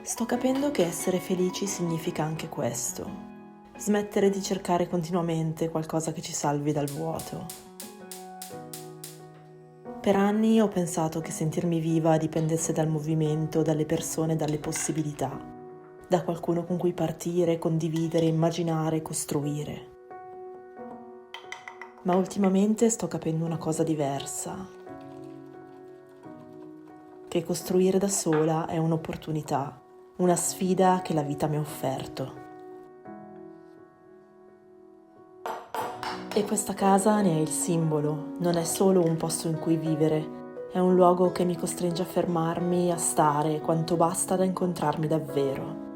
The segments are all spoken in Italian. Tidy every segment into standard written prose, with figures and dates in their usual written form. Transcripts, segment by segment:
Sto capendo che essere felici significa anche questo. Smettere di cercare continuamente qualcosa che ci salvi dal vuoto. Per anni ho pensato che sentirmi viva dipendesse dal movimento, dalle persone, dalle possibilità, da qualcuno con cui partire, condividere, immaginare, costruire. Ma ultimamente sto capendo una cosa diversa, che costruire da sola è un'opportunità, una sfida che la vita mi ha offerto. E questa casa ne è il simbolo, non è solo un posto in cui vivere, è un luogo che mi costringe a fermarmi, a stare quanto basta da incontrarmi davvero.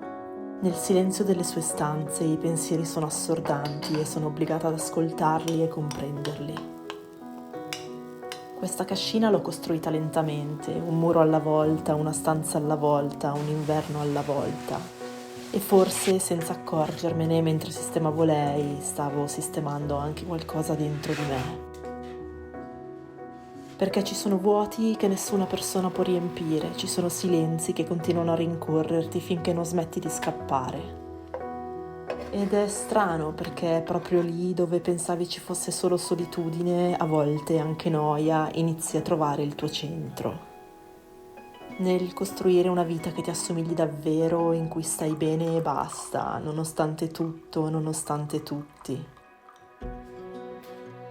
Nel silenzio delle sue stanze i pensieri sono assordanti e sono obbligata ad ascoltarli e comprenderli. Questa cascina l'ho costruita lentamente, un muro alla volta, una stanza alla volta, un inverno alla volta. E forse, senza accorgermene, mentre sistemavo lei, stavo sistemando anche qualcosa dentro di me. Perché ci sono vuoti che nessuna persona può riempire, ci sono silenzi che continuano a rincorrerti finché non smetti di scappare. Ed è strano perché proprio lì dove pensavi ci fosse solo solitudine, a volte anche noia, inizi a trovare il tuo centro. Nel costruire una vita che ti assomigli davvero, in cui stai bene e basta, nonostante tutto, nonostante tutti.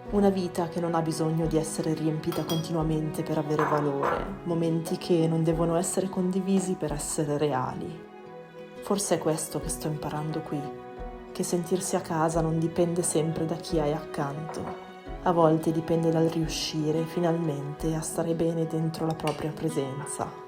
Una vita che non ha bisogno di essere riempita continuamente per avere valore, momenti che non devono essere condivisi per essere reali. Forse è questo che sto imparando qui, che sentirsi a casa non dipende sempre da chi hai accanto. A volte dipende dal riuscire finalmente a stare bene dentro la propria presenza.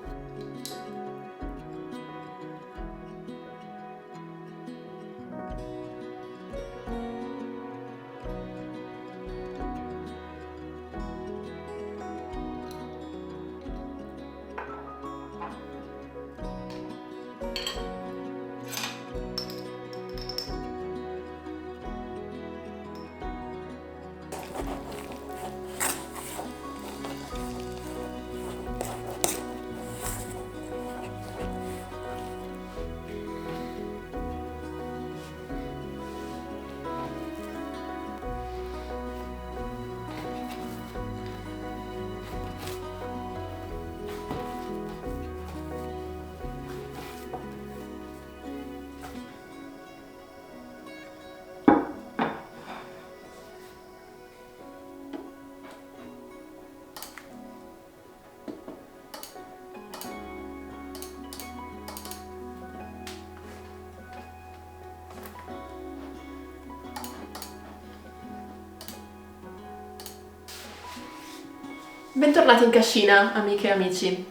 Bentornati in cascina, amiche e amici.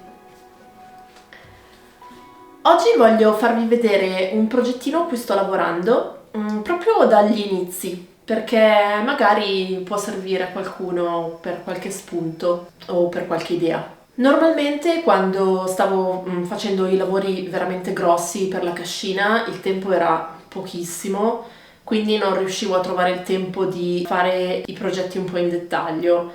Oggi voglio farvi vedere un progettino a cui sto lavorando proprio dagli inizi, perché magari può servire a qualcuno per qualche spunto o per qualche idea. Normalmente quando stavo facendo i lavori veramente grossi per la cascina, il tempo era pochissimo, quindi non riuscivo a trovare il tempo di fare i progetti un po' in dettaglio.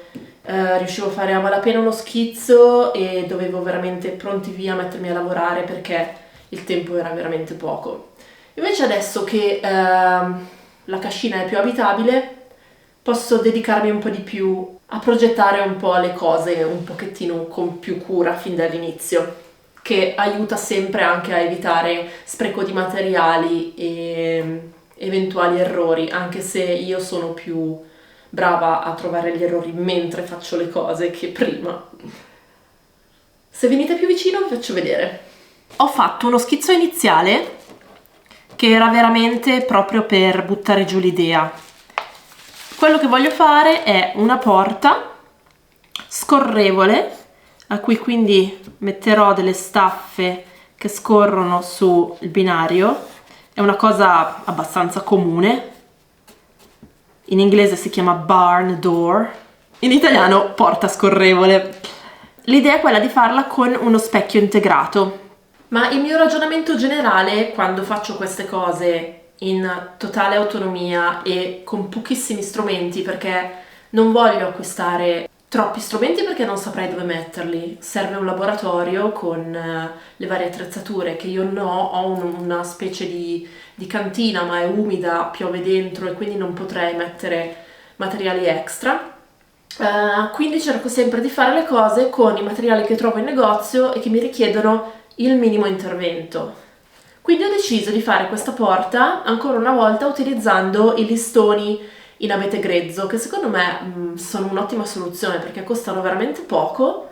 Riuscivo a fare a malapena uno schizzo e dovevo veramente pronti via mettermi a lavorare perché il tempo era veramente poco. Invece adesso che la cascina è più abitabile, posso dedicarmi un po' di più a progettare un po' le cose un pochettino con più cura fin dall'inizio, che aiuta sempre anche a evitare spreco di materiali e eventuali errori, anche se io sono più brava a trovare gli errori mentre faccio le cose che prima. Se venite più vicino vi faccio vedere. Ho fatto uno schizzo iniziale che era veramente proprio per buttare giù l'idea. Quello che voglio fare è una porta scorrevole a cui quindi metterò delle staffe che scorrono sul binario. È una cosa abbastanza comune. In inglese si chiama barn door, in italiano porta scorrevole. L'idea è quella di farla con uno specchio integrato. Ma il mio ragionamento generale quando faccio queste cose in totale autonomia e con pochissimi strumenti, perché non voglio acquistare troppi strumenti perché non saprei dove metterli. Serve un laboratorio con le varie attrezzature che io non ho. Una specie di cantina, ma è umida, piove dentro e quindi non potrei mettere materiali extra. Quindi cerco sempre di fare le cose con i materiali che trovo in negozio e che mi richiedono il minimo intervento. Quindi ho deciso di fare questa porta ancora una volta utilizzando i listoni in abete grezzo, che secondo me sono un'ottima soluzione perché costano veramente poco.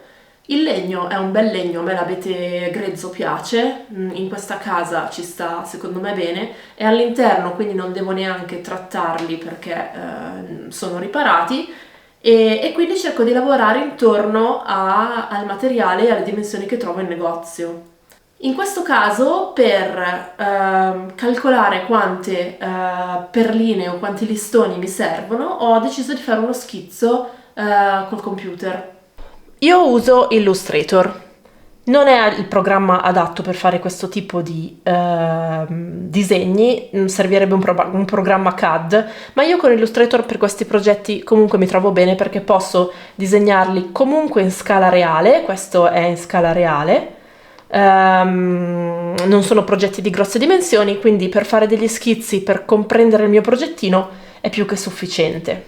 Il legno è un bel legno, a me l'abete grezzo piace, in questa casa ci sta secondo me bene, è all'interno quindi non devo neanche trattarli perché sono riparati e quindi cerco di lavorare intorno al materiale e alle dimensioni che trovo in negozio. In questo caso, per calcolare quante perline o quanti listoni mi servono, ho deciso di fare uno schizzo col computer. Io uso Illustrator. Non è il programma adatto per fare questo tipo di disegni, servirebbe un programma CAD, ma io con Illustrator per questi progetti comunque mi trovo bene perché posso disegnarli comunque in scala reale, questo è in scala reale. Non sono progetti di grosse dimensioni, quindi per fare degli schizzi, per comprendere il mio progettino è più che sufficiente.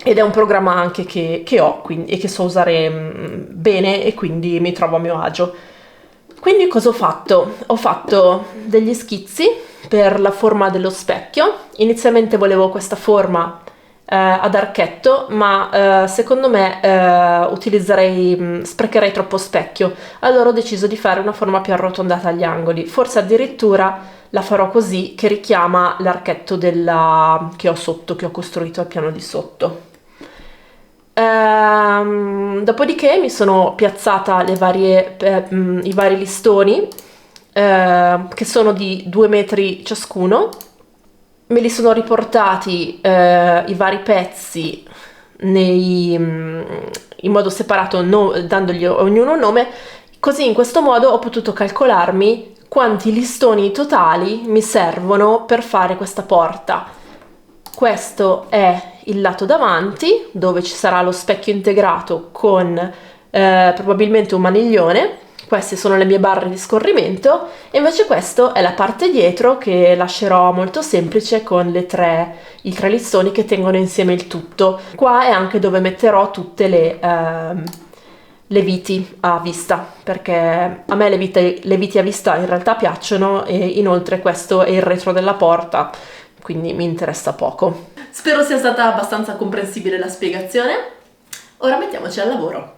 Ed è un programma anche che ho e che so usare bene e quindi mi trovo a mio agio. Quindi cosa ho fatto? Ho fatto degli schizzi per la forma dello specchio. Inizialmente volevo questa forma ad archetto, ma secondo me sprecherei troppo specchio. Allora ho deciso di fare una forma più arrotondata agli angoli. Forse addirittura la farò così, che richiama l'archetto che ho sotto, che ho costruito al piano di sotto. Dopodiché mi sono piazzata i vari listoni che sono di 2 metri ciascuno. Me li sono riportati i vari pezzi in modo separato, dandogli ognuno un nome, così in questo modo ho potuto calcolarmi quanti listoni totali mi servono per fare questa porta. Questo è il lato davanti, dove ci sarà lo specchio integrato con probabilmente un maniglione. Queste sono le mie barre di scorrimento e invece questo è la parte dietro che lascerò molto semplice con i tre listoni che tengono insieme il tutto. Qua è anche dove metterò tutte le viti a vista, perché a me le viti a vista in realtà piacciono e inoltre questo è il retro della porta, quindi mi interessa poco. Spero sia stata abbastanza comprensibile la spiegazione. Ora mettiamoci al lavoro.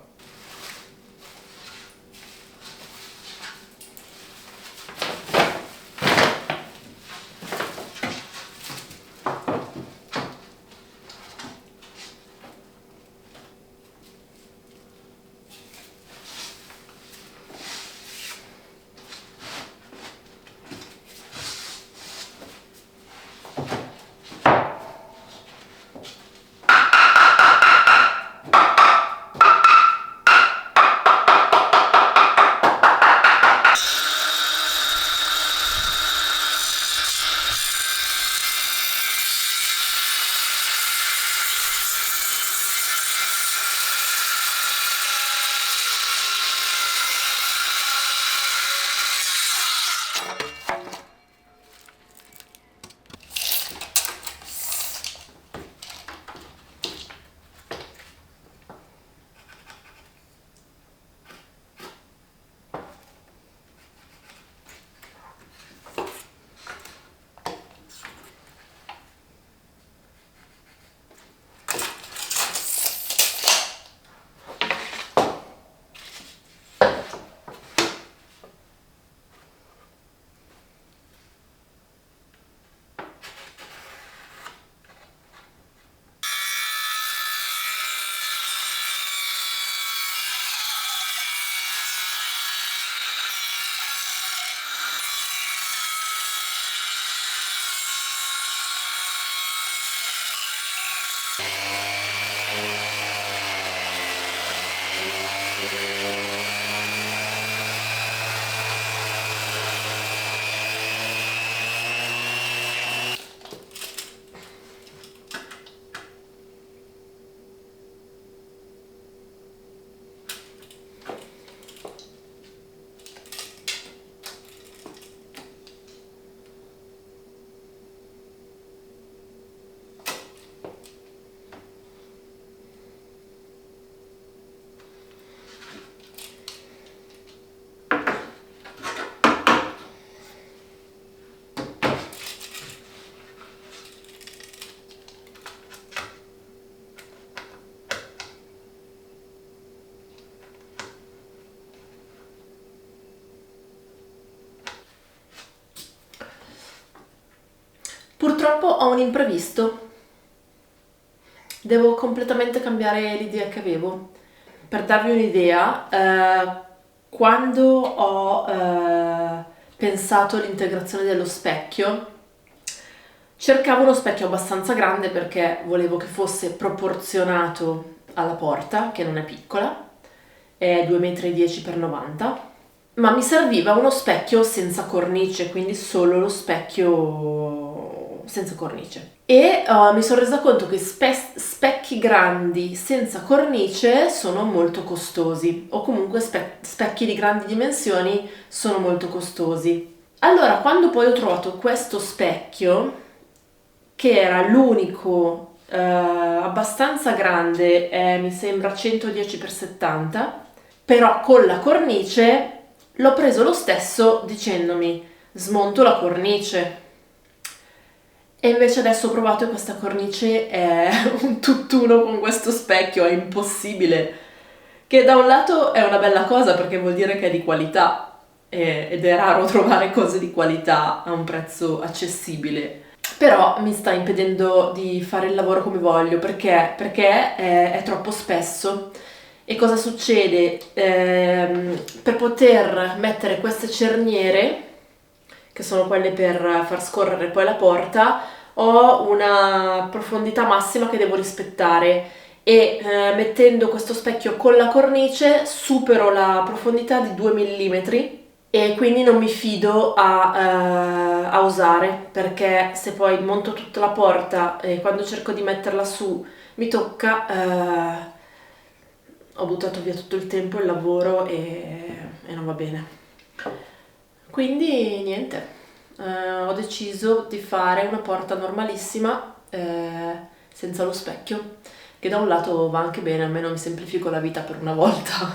purtroppo ho un imprevisto. Devo completamente cambiare l'idea che avevo. Per darvi un'idea, quando ho pensato all'integrazione dello specchio, cercavo uno specchio abbastanza grande perché volevo che fosse proporzionato alla porta, che non è piccola, è 2,10 m x 90, ma mi serviva uno specchio senza cornice, quindi solo lo specchio senza cornice. E mi sono resa conto che specchi grandi senza cornice sono molto costosi, o comunque specchi di grandi dimensioni sono molto costosi. Allora, quando poi ho trovato questo specchio, che era l'unico abbastanza grande, mi sembra 110x70, però con la cornice, l'ho preso lo stesso dicendomi smonto la cornice. E invece adesso ho provato e questa cornice è un tutt'uno con questo specchio, è impossibile. Che da un lato è una bella cosa perché vuol dire che è di qualità ed è raro trovare cose di qualità a un prezzo accessibile. Però mi sta impedendo di fare il lavoro come voglio perché è troppo spesso. E cosa succede? Per poter mettere queste cerniere, che sono quelle per far scorrere poi la porta, ho una profondità massima che devo rispettare e mettendo questo specchio con la cornice supero la profondità di 2 mm e quindi non mi fido a usare, perché se poi monto tutta la porta e quando cerco di metterla su mi tocca, ho buttato via tutto il tempo, il lavoro e non va bene. Quindi niente, ho deciso di fare una porta normalissima senza lo specchio, che da un lato va anche bene, almeno mi semplifico la vita per una volta.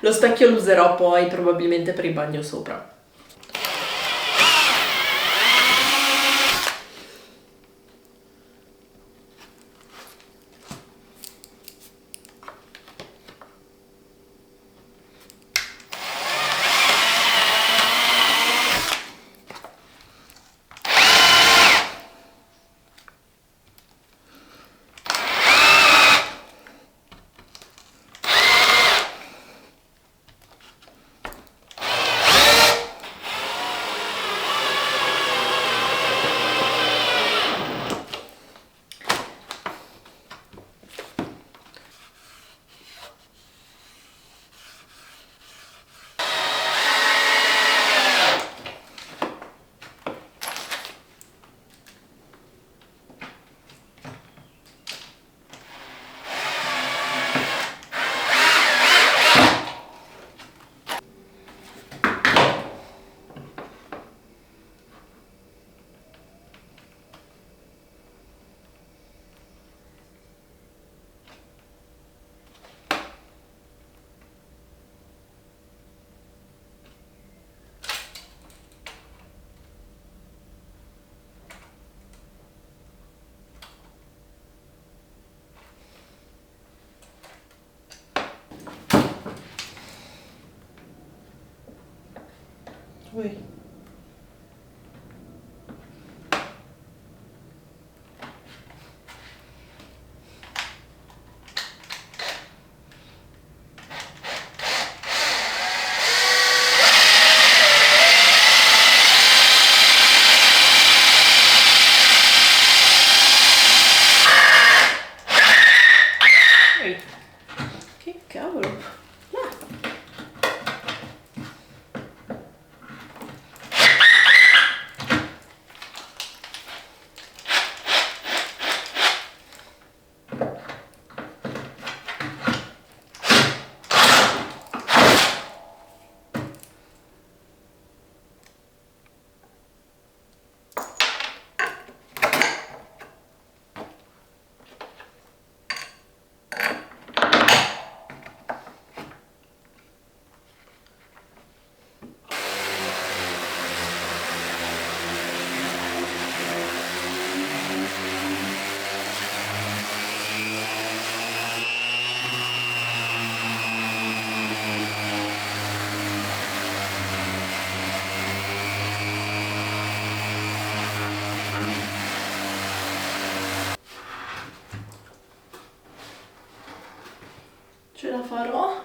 Lo specchio lo userò poi probabilmente per il bagno sopra. Oui. Che cavolo. Ah. Ce la farò.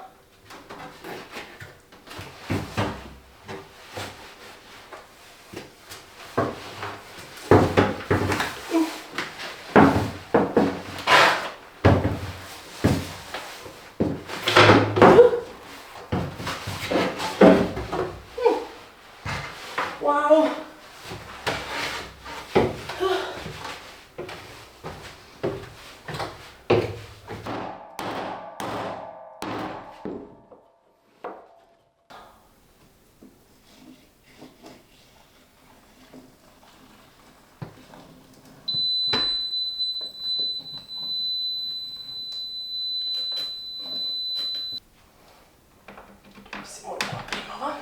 Wow. Si muove qua prima, va?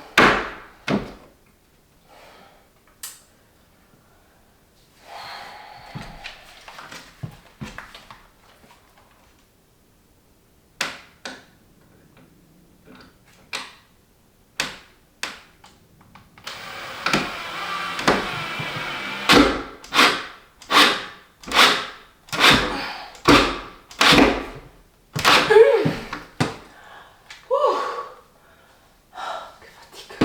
Che fatica.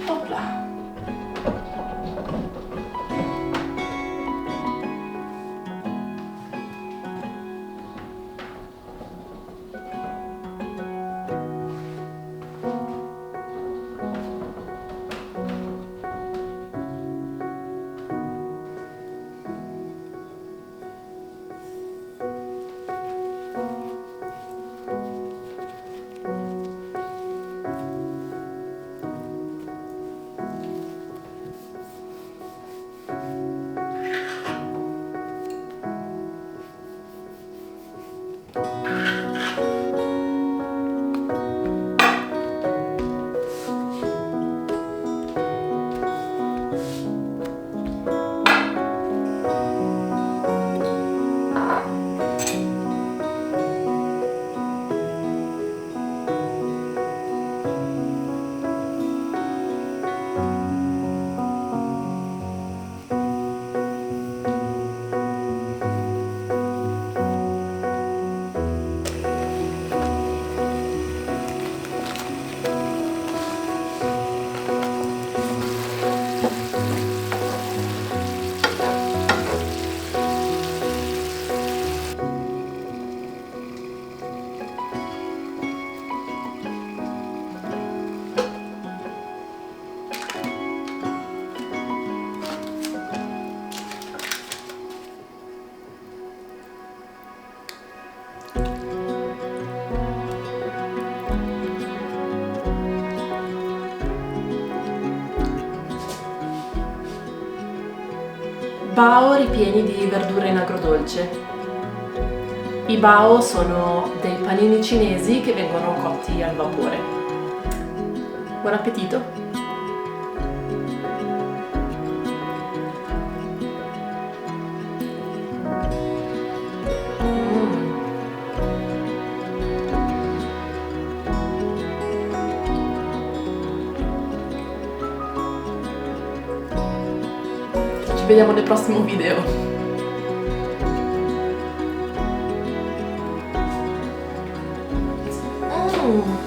Opla. Bao ripieni di verdure in agrodolce. I bao sono dei panini cinesi che vengono cotti al vapore. Buon appetito! Ci vediamo nel prossimo video. Mm.